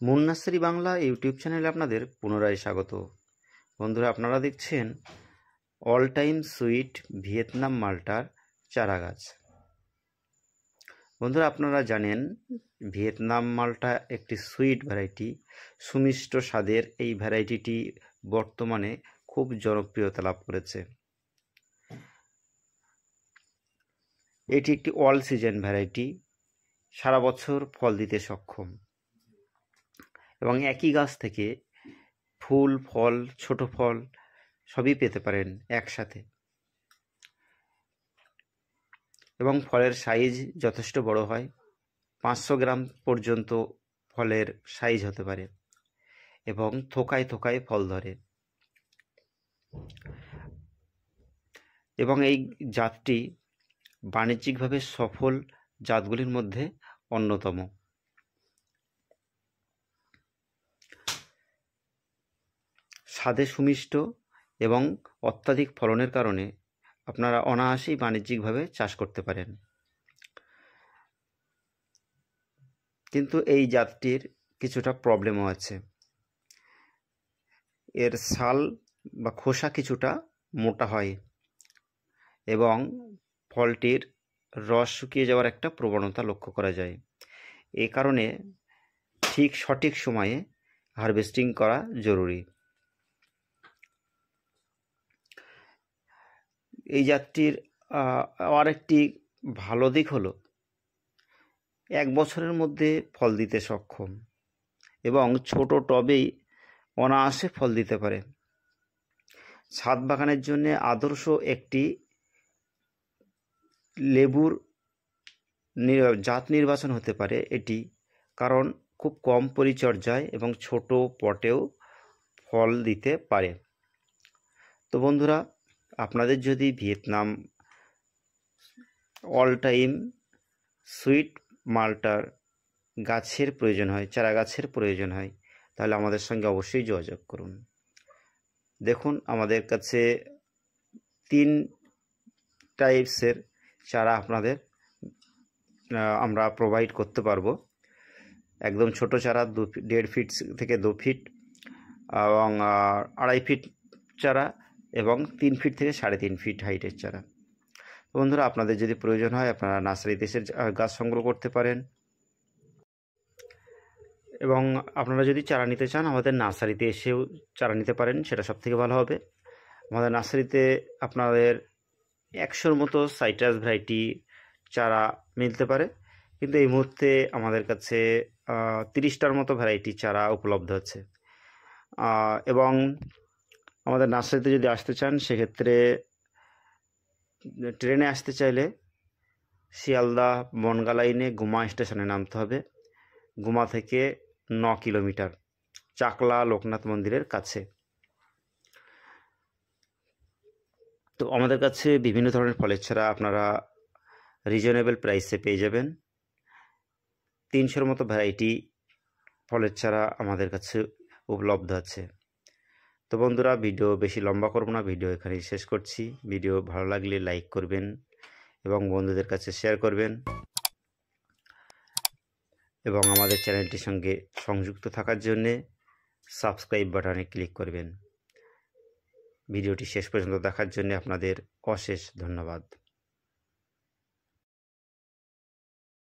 Moon nursery Bangla YouTube চ্যানেলে আপনাদের পুনরায় স্বাগত। বন্ধুরা, আপনারা দেখছেন অল টাইম সুইট ভিয়েতনাম মাল্টার চারা গাছ। বন্ধুরা, আপনারা জানেন ভিয়েতনাম মাল্টা একটি সুইট ভ্যারাইটি, সুমিষ্ট স্বাদের এই ভ্যারাইটিটি বর্তমানে খুব জনপ্রিয়তা লাভ করেছে। এটি একটি অল সিজন ভ্যারাইটি, সারা বছর ফল দিতে সক্ষম এবং একই গাছ থেকে ফুল, ফল, ছোট ফল সবই পেতে পারেন একসাথে, এবং ফলের সাইজ যথেষ্ট বড় হয়। 500 গ্রাম পর্যন্ত ফলের সাইজ হতে পারে এবং থোকায় থোকায় ফল ধরে, এবং এই জাতটি বাণিজ্যিকভাবে সফল জাতগুলির মধ্যে অন্যতম। স্বাদে সুমিষ্ট এবং অত্যাধিক ফলনের কারণে আপনারা অনায়াসেই বাণিজ্যিকভাবে চাষ করতে পারেন। কিন্তু এই জাতটির কিছুটা প্রবলেমও আছে। এর ছাল বা খোসা কিছুটা মোটা হয় এবং ফলটির রস শুকিয়ে যাওয়ার একটা প্রবণতা লক্ষ্য করা যায়। এই কারণে সঠিক সময়ে হারভেস্টিং করা জরুরি। এই জাতটির আরেকটি ভালো দিক হলো 1 বছরের মধ্যে ফল দিতে সক্ষম এবং ছোট টবেই অনায়াসে ফল দিতে পারে। ছাদ বাগানের জন্য আদর্শ একটি লেবুর জাত নির্বাচন হতে পারে এটি, কারণ খুব কম পরিচর্যায় এবং ছোট পটেও ফল দিতে পারে। তো বন্ধুরা, আপনাদের যদি ভিয়েতনাম অল টাইম সুইট মাল্টার গাছের প্রয়োজন হয়, চারা গাছের প্রয়োজন হয়, তাহলে আমাদের সঙ্গে অবশ্যই যোগাযোগ করুন। দেখুন, আমাদের কাছে 3 টাইপসের চারা আমরা প্রোভাইড করতে পারবো। একদম ছোট চারা 1.5 ফিট থেকে 2 ফিট, এবং 2.5 ফিট চারা, এবং 3 ফিট থেকে 3.5 ফিট হাইটের চারা। বন্ধুরা, আপনাদের যদি প্রয়োজন হয় আপনারা নার্সারিতে এসে গাছ সংগ্রহ করতে পারেন, এবং আপনারা যদি চারা নিতে চান আমাদের নার্সারিতে এসেও চারা নিতে পারেন, সেটা সবথেকে ভালো হবে। আমাদের নার্সারিতে আপনাদের 100-র মতো সাইট্রাস ভ্যারাইটি চারা মিলতে পারে, কিন্তু এই মুহূর্তে আমাদের কাছে 30টার মতো ভ্যারাইটি চারা উপলব্ধ আছে। এবং আমাদের নার্সারিতে যদি আসতে চান সেক্ষেত্রে ট্রেনে আসতে চাইলে শিয়ালদা বনগা লাইনে গুমা স্টেশনে নামতে হবে। গুমা থেকে 9 কিলোমিটার, চাকলা লোকনাথ মন্দিরের কাছে। তো আমাদের কাছে বিভিন্ন ধরনের ফলের চারা আপনারা রিজনেবল প্রাইসে পেয়ে যাবেন। 300-র মতো ভ্যারাইটি ফলের চারা আমাদের কাছে উপলব্ধ আছে। তো বন্ধুরা, ভিডিও বেশি লম্বা করব না, ভিডিও এখানেই শেষ করছি। ভিডিও ভালো লাগলে লাইক করবেন এবং বন্ধুদের কাছে শেয়ার করবেন, এবং আমাদের চ্যানেলটির সঙ্গে সংযুক্ত থাকার জন্যে সাবস্ক্রাইব বাটনে ক্লিক করবেন। ভিডিওটি শেষ পর্যন্ত দেখার জন্য আপনাদের অশেষ ধন্যবাদ।